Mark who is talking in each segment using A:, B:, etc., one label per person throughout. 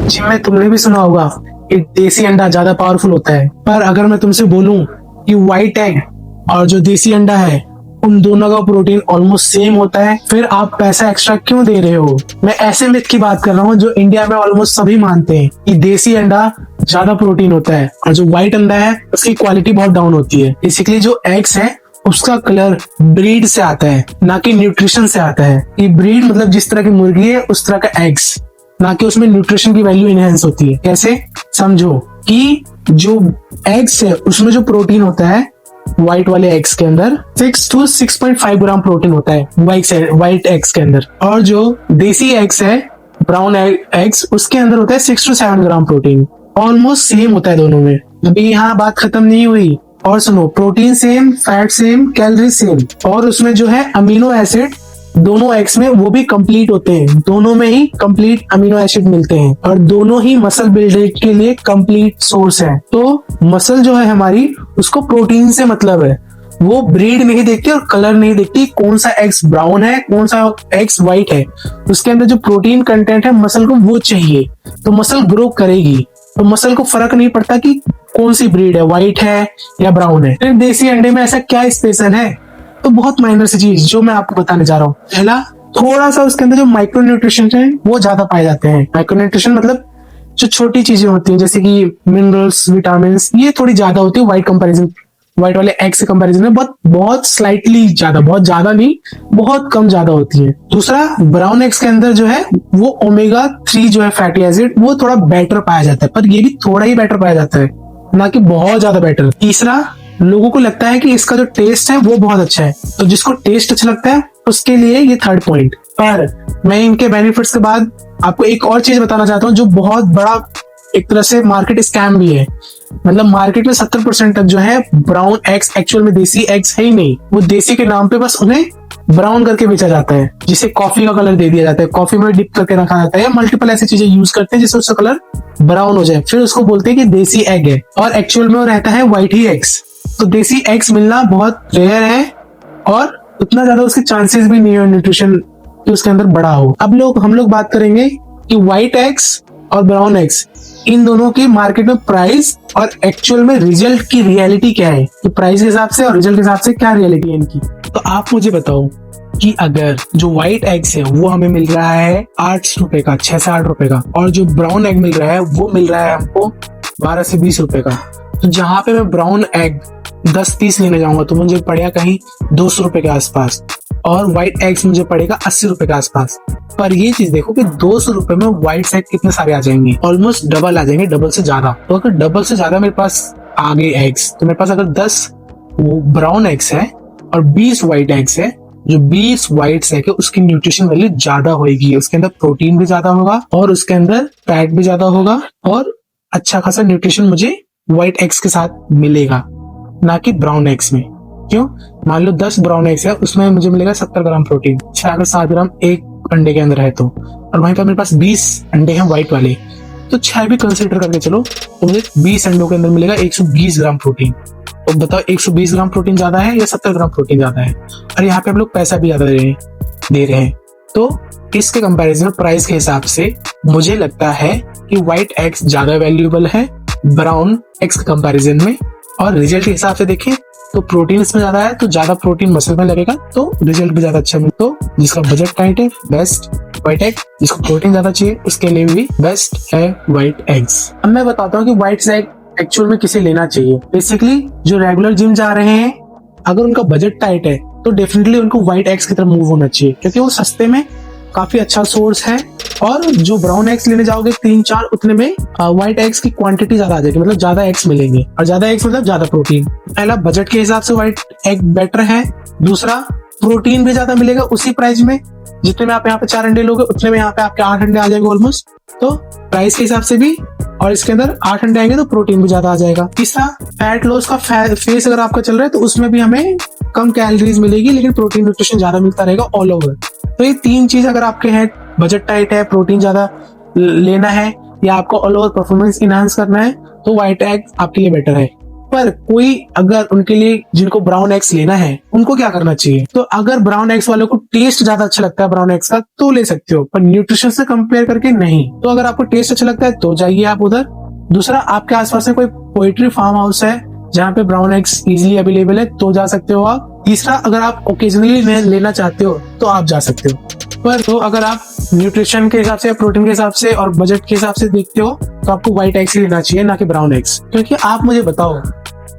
A: Gym में तुमने भी सुना होगा कि देसी अंडा ज्यादा पावरफुल होता है, पर अगर मैं तुमसे बोलूं कि व्हाइट एग और जो देसी अंडा है उन दोनों का प्रोटीन ऑलमोस्ट सेम होता है, फिर आप पैसा एक्स्ट्रा क्यों दे रहे हो? मैं ऐसे मिथ की बात कर रहा हूँ जो इंडिया में ऑलमोस्ट सभी मानते हैं कि देसी अंडा ज्यादा प्रोटीन होता है और जो व्हाइट अंडा है उसकी क्वालिटी बहुत डाउन होती है। बेसिकली जो एग्स है उसका कलर ब्रीड से आता है, ना कि न्यूट्रिशन से आता है। ये ब्रीड मतलब जिस तरह की मुर्गी है उस तरह का एग्स, ना कि उसमें न्यूट्रिशन की वैल्यू इनहेंस होती है। कैसे? समझो कि जो एग्स है उसमें जो प्रोटीन होता है व्हाइट वाले एग्स के अंदर 6 to 6.5 ग्राम प्रोटीन होता है व्हाइट एग्स के अंदर, और जो देसी एग्स है ब्राउन एग्स उसके अंदर होता है 6 to 7 gram protein. Almost same होता है दोनों में। अभी यहाँ बात खत्म नहीं हुई, और सुनो, protein same, fat same, calorie same, और उसमें जो है अमीनो एसिड दोनों एग्स में वो भी कंप्लीट होते हैं। दोनों में ही कंप्लीट अमीनो एसिड मिलते हैं और दोनों ही मसल बिल्डिंग के लिए कंप्लीट सोर्स है। तो मसल जो है हमारी उसको प्रोटीन से मतलब है, वो ब्रीड नहीं देखती और कलर नहीं देखती कौन सा एग्स ब्राउन है कौन सा एग्स व्हाइट है। उसके अंदर जो प्रोटीन कंटेंट है मसल को वो चाहिए, तो मसल ग्रो करेगी। तो मसल को फर्क नहीं पड़ता कि कौन सी ब्रीड है, व्हाइट है या ब्राउन है। फिर देसी अंडे में ऐसा क्या स्पेशल है? तो बहुत माइनर सी चीज जो मैं आपको बताने जा रहा हूँ। पहला, थोड़ा सा उसके अंदर जो माइक्रो न्यूट्रिशन है वो ज्यादा पाए जाते हैं। माइक्रो न्यूट्रिशन मतलब जो छोटी चीजें होती हैं जैसे कि मिनरल्स, विटामिन, ये थोड़ी ज्यादा होती है व्हाइट वाले एग से कंपैरिजन में बहुत स्लाइटली ज्यादा, बहुत ज्यादा नहीं, बहुत कम ज्यादा होती है। दूसरा, ब्राउन एग्स के अंदर जो है वो ओमेगा 3 जो है फैटी एसिड वो थोड़ा बेटर पाया जाता है, पर ये भी थोड़ा ही बेटर पाया जाता है, ना कि बहुत ज्यादा बेटर। तीसरा, लोगों को लगता है कि इसका जो टेस्ट है वो बहुत अच्छा है, तो जिसको टेस्ट अच्छा लगता है उसके लिए ये थर्ड पॉइंट। पर मैं इनके बेनिफिट्स के बाद आपको एक और चीज बताना चाहता हूँ जो बहुत बड़ा एक तरह से मार्केट स्कैम भी है। मतलब मार्केट में 70% तक जो है ब्राउन एग्स एक्चुअल में देसी एग्स है ही नहीं, वो देसी के नाम पे बस उन्हें ब्राउन करके बेचा जाता है, जिसे कॉफी का कलर दे दिया जाता है, कॉफी में डिप करके रखा जाता है, या मल्टीपल ऐसी चीजें यूज करते हैं जिससे उसका कलर ब्राउन हो जाए, फिर उसको बोलते हैं कि देसी एग है, और एक्चुअल में वो रहता है व्हाइट ही एग्स। तो देसी एग्स मिलना बहुत रेयर है और उतना ज्यादा उसके चांसेस भी नहीं है न्यूट्रिशन कि उसके अंदर बड़ा हो। अब हम लोग बात करेंगे कि व्हाइट एग्स और ब्राउन एग्स इन दोनों की मार्केट में प्राइस और एक्चुअल में रिजल्ट की रियलिटी क्या है, कि प्राइस के हिसाब से और रिजल्ट के हिसाब से क्या रियलिटी है इनकी। तो आप मुझे बताओ कि अगर जो व्हाइट एग्स है वो हमें मिल रहा है 8 रुपए का, 6 से 8 रुपए का, और जो ब्राउन एग मिल रहा है वो मिल रहा है हमको 12 से 20 रुपए का, तो जहां पे मैं ब्राउन एग 10 पीस लेने जाऊंगा तो मुझे पड़ेगा कहीं 200 रुपए के आसपास, और व्हाइट एग्स मुझे पड़ेगा 80 रुपए के आसपास। पर ये चीज देखो कि 200 रुपए में व्हाइट एग कितने सारे आ जाएंगे, ऑलमोस्ट डबल आ जाएंगे, डबल से ज्यादा। तो अगर डबल से ज्यादा मेरे पास आ गए एग्स, तो मेरे पास अगर 10 ब्राउन एग्स है और 20 व्हाइट एग्स है, जो 20 व्हाइट एग है उसकी न्यूट्रिशन वैल्यू ज्यादा होगी, उसके अंदर प्रोटीन भी ज्यादा होगा और उसके अंदर फैट भी ज्यादा होगा, और अच्छा खासा न्यूट्रिशन मुझे व्हाइट एग्स के साथ मिलेगा, ना कि ब्राउन एग्स में। क्यों? मान लो 10 ब्राउन एग्स है, उसमें मुझे मिलेगा 70 ग्राम प्रोटीन, 7 ग्राम एक अंडे के अंदर है, तो और वहीं पर मेरे पास 20 अंडे हैं व्हाइट वाले, तो 6 भी कंसिडर करके चलो, तो मुझे 20 अंडों के अंदर मिलेगा 120 ग्राम प्रोटीन। तो बताओ 120 ग्राम प्रोटीन ज्यादा है या 70 ग्राम प्रोटीन ज्यादा है? और यहाँ पे हम लोग पैसा भी ज्यादा दे रहे हैं। तो इसके कंपैरिजन प्राइस के हिसाब से मुझे लगता है कि व्हाइट एग्स ज्यादा वैल्यूएबल है ब्राउन एग्स के कंपैरिजन में, और रिजल्ट के हिसाब से देखें तो प्रोटीन इसमें ज्यादा है, तो ज्यादा प्रोटीन मसल में लगेगा, तो रिजल्ट भी ज्यादा अच्छा मिलता। तो जिसका बजट टाइट है बेस्ट व्हाइट एग, जिसको प्रोटीन ज्यादा चाहिए उसके लिए भी बेस्ट है व्हाइट एग्स। अब मैं बताता हूँ कि व्हाइट एग एक्चुअल में किसे लेना चाहिए। बेसिकली जो रेगुलर जिम जा रहे हैं, अगर उनका बजट टाइट है तो डेफिनेटली उनको व्हाइट एग्स की तरफ मूव होना चाहिए, क्योंकि वो सस्ते में काफी अच्छा सोर्स है, और जो ब्राउन एग्स लेने जाओगे 3-4 उतने में व्हाइट एग्स की क्वांटिटी ज्यादा आ जाएगी, मतलब ज्यादा एग्स मिलेंगे, और ज्यादा एग्स मतलब ज्यादा प्रोटीन। पहला, बजट के हिसाब से व्हाइट एग बेटर है। दूसरा, प्रोटीन भी ज्यादा मिलेगा उसी प्राइस में, जितने में आप यहाँ पे 4 अंडे लोगे उतने में यहाँ पे आपके 8 अंडे आ जाएंगे ऑलमोस्ट, तो प्राइस के हिसाब से भी, और इसके अंदर 8 अंडे आएंगे तो प्रोटीन भी ज्यादा आ जाएगा। तीसरा, फैट लॉस का फेस अगर आपका चल रहा है तो उसमें भी हमें कम कैलोरीज मिलेगी, लेकिन प्रोटीन न्यूट्रिशन ज्यादा मिलता रहेगा ऑल ओवर। तो ये 3 चीज अगर आपके हैं, बजट टाइट है, प्रोटीन ज्यादा लेना है, या आपको ऑल ओवर परफॉर्मेंस इनहांस करना है, तो व्हाइट एग आपके लिए बेटर है। पर कोई अगर उनके लिए जिनको ब्राउन एग्स लेना है उनको क्या करना चाहिए, तो अगर ब्राउन एग्स वालों को टेस्ट ज्यादा अच्छा लगता है ब्राउन एग्स का तो ले सकते हो, पर न्यूट्रिशन से कंपेयर करके नहीं। तो अगर आपको टेस्ट अच्छा लगता है तो जाइए आप उधर। दूसरा, आपके आसपास में कोई पोल्ट्री फार्म हाउस है जहाँ पे ब्राउन एग्स इजीली अवेलेबल है तो जा सकते हो आप। तीसरा, अगर आप ओकेजनली लेना चाहते हो तो आप जा सकते हो। पर तो अगर आप न्यूट्रिशन के हिसाब से, प्रोटीन के हिसाब से और बजट के हिसाब से देखते हो तो आपको व्हाइट एग्स ही लेना चाहिए, ना कि ब्राउन एग्स। क्योंकि आप मुझे बताओ,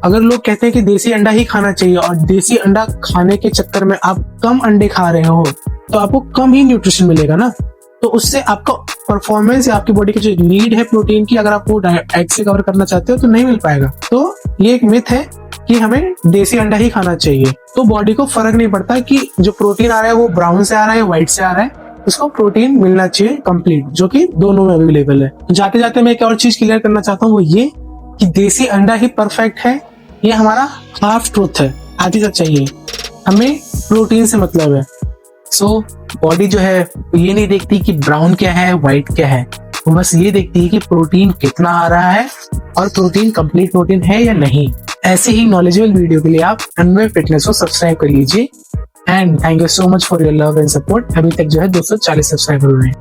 A: अगर लोग कहते हैं कि देसी अंडा ही खाना चाहिए और देसी अंडा खाने के चक्कर में आप कम अंडे खा रहे हो तो आपको कम ही न्यूट्रिशन मिलेगा ना। तो उससे आपका परफॉर्मेंस या आपकी बॉडी की जो नीड है प्रोटीन की, अगर आप वो एग से कवर करना चाहते हो तो नहीं मिल पाएगा। तो ये एक मिथ है कि हमें देसी अंडा ही खाना चाहिए। तो बॉडी को फर्क नहीं पड़ता कि जो प्रोटीन आ रहा है वो ब्राउन से आ रहा है, व्हाइट से आ रहा है, उसको प्रोटीन मिलना चाहिए कंप्लीट, जो कि दोनों में अवेलेबल है। जाते जाते मैं एक और चीज क्लियर करना चाहता हूँ, वो ये कि देसी अंडा ही परफेक्ट है, ये हमारा हाफ ट्रूथ है, आधी सच्चाई है। हमें प्रोटीन से मतलब है। सो बॉडी जो है ये नहीं देखती कि ब्राउन क्या है व्हाइट क्या है, वो बस ये देखती है कि प्रोटीन कितना आ रहा है और प्रोटीन कंप्लीट प्रोटीन है या नहीं। ऐसे ही नॉलेजेबल वीडियो के लिए आप अनवे फिटनेस को सब्सक्राइब कर लीजिए। And thank you so much for your love and support. अभी तक जो है 240 सब्सक्राइबर हुए हैं।